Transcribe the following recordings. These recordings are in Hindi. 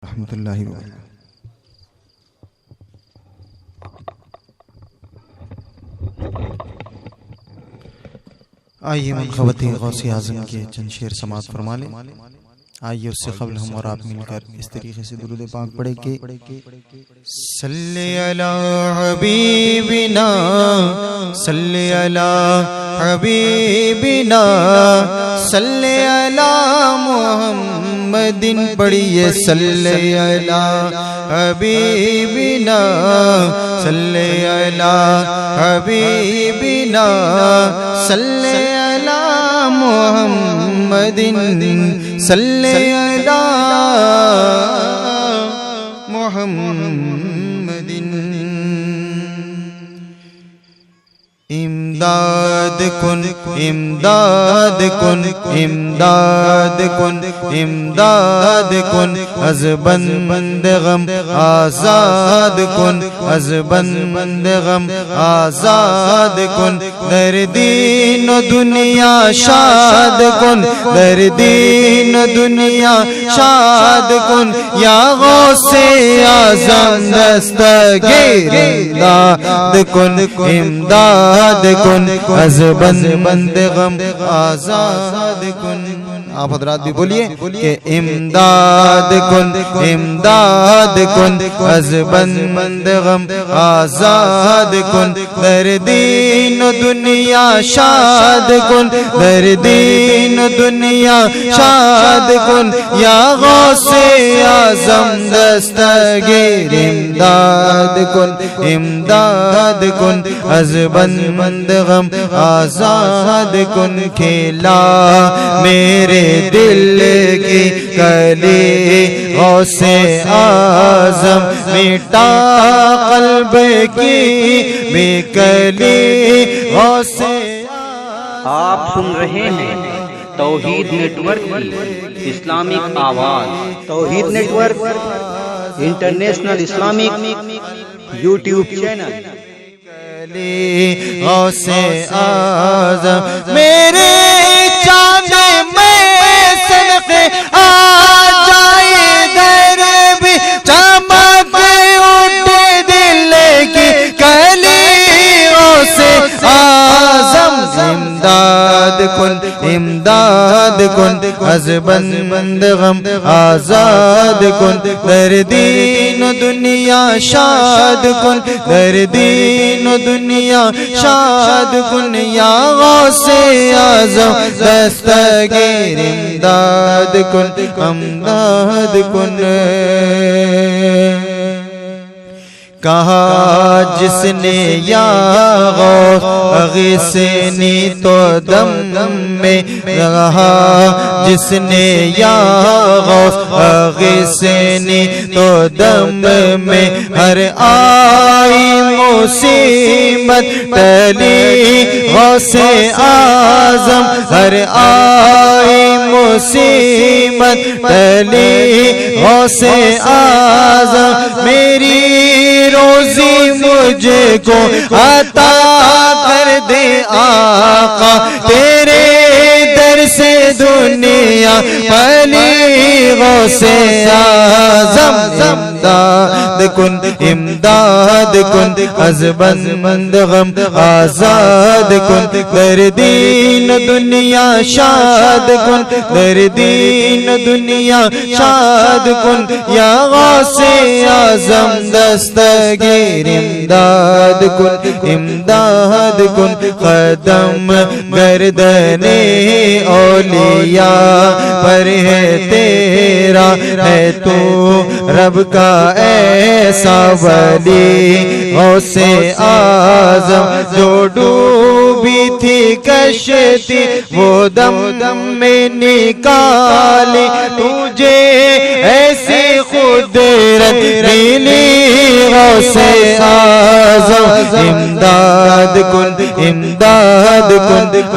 रहमतुल्लाहि व बरकातहू। आइए मनखबती गौसे आज़म के चंद शेर समात फरमा लें। आइए उससे क़ब्ल हम और आप मिलकर इस तरीके से दुरूद पाक पढ़े कि सल्ले अला हबीबिना सल्ले अला हबीबिना सल्ले अला मुहम्मदिन। पढ़िए सल्ले अला हबीबिना सल्ले अला हबीबिना सल्ले अला मुहम्मदिन सल्ले अला मुहम्मदिन। इमदाद कुन इमदाद कुन इमदाद कुन इमदाद कुन अज़ बंद गम आज़ाद कुन अज़ बंद गम आज़ाद कुन। दर दीन दुनिया शाद कुन दर दीन दुनिया शाद कुन। या गौसे आज़म दस्तगीर इमदाद कुन इमदाद कुन अज़ बंद गम आज़ाद कुन। आप हज़रात भी बोलिए कि इमदाद कुन अज़ बंद गम आज़ाद कुन। दर दीन दुनिया शाद कुन दर दीन दुनिया शाद कुन। या गौसे आज़म दस्तगीर इमदाद कुन अज़ बंद गम आज़ाद कुन। खेला मेरे दिल की कली गौसे आज़म मिटा क़ल्ब की बेकली गौसे। आप सुन रहे हैं तौहीद नेटवर्क की इस्लामिक आवाज़। Tauheed network international Islamic YouTube channel. गौसे आज़म मेरे चाँद में सदक़े आ जाए दर भी चमक उठे दिल की कली गौसे आज़म। इमदाद कुन अज़ बंद गम आज़ाद कुन। दर दीन दुनिया शाद कुन दर दीन दुनिया शाद कुन। या गौसे आज़म दस्तगीर इमदाद कुन कहा जिसने या गौस अग़ीसनी तो दम में कहा जिसने या गौस अग़ीसनी तो दम में। हर आई मुसीबत टली गौसे आज़म हर आई मुसीबत टली गौसे आज़म। मेरी रोज़ी मुझको अता कर दे आका तेरे दर से दुनिया पली गौसे आज़म। इमदाद कुन अज़ बंद गम आज़ाद कुन। दर दीन दुनिया शाद कुन दर दीन दुनिया शाद कुन। या गौसे आज़म दस्तगीर इमदाद कुन कदम गर्दने औलिया पर है तेरा है तू रब का ऐसा वली। गौसे आज़म जो डूबी थी कश्ती वो दम में निकाली तुझे ऐसी कुदरत मिली गौसे आज़म। इमदाद कुन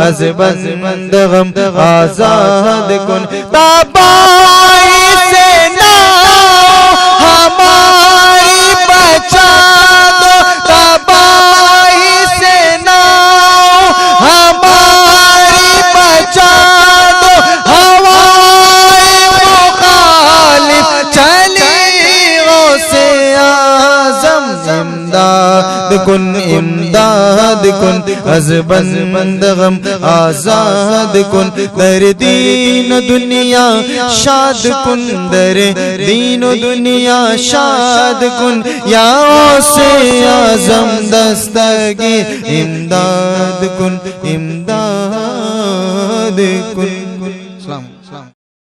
अज़ बंद गम आज़ाद कुन। तबाही से ना हमारी बचा दो तबाही से ना हमारी बचा दो। हवाए मुखालिफ चली इमदाद कुन इमदाद कुन अज बंद गम आजाद कुन दर दीन दुनिया शाद कुन दर दीन दुनिया शाद कुन या से आजम दस्तगी इमदाद कुन इमदाद कुन।